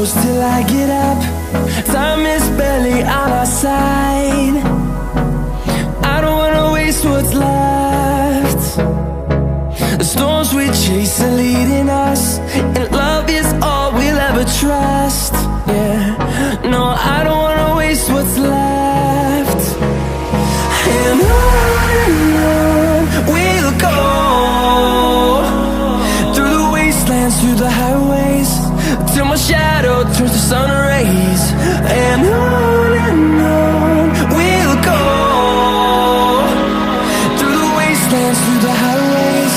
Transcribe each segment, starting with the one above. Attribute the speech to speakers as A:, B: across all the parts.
A: close till I get up. Time is barely on our side. I don't wanna waste what's left. The storms we chase are leading us, and love is all we'll ever trust. Yeah, no, I don't wanna waste what's left. And on we'll go, through the wastelands, through the highways, till my shadow turns to sun rays. And on we'll go, through the wastelands, through the highways,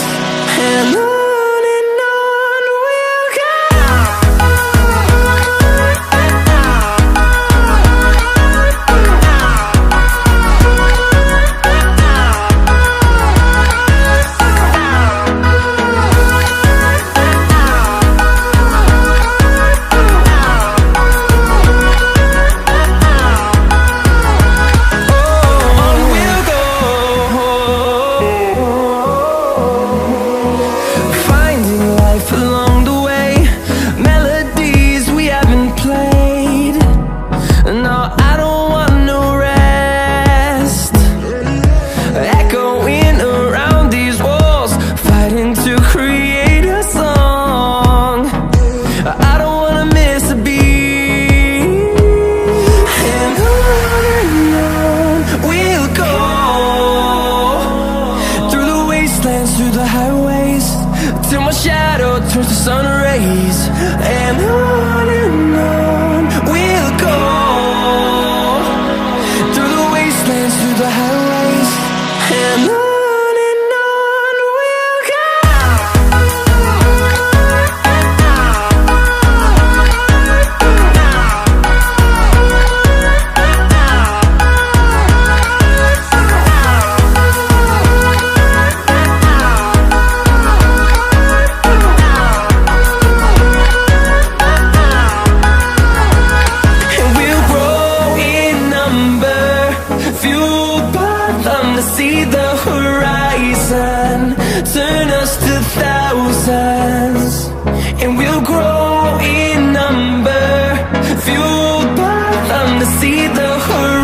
A: and on we'll go. Through the highways, till my shadow turns to sun rays. And on we'll go, through the wastelands, through the highways, and on we'll go. See the horizon, turn us to thousands, and we'll grow in number, fueled by them to see the horizon.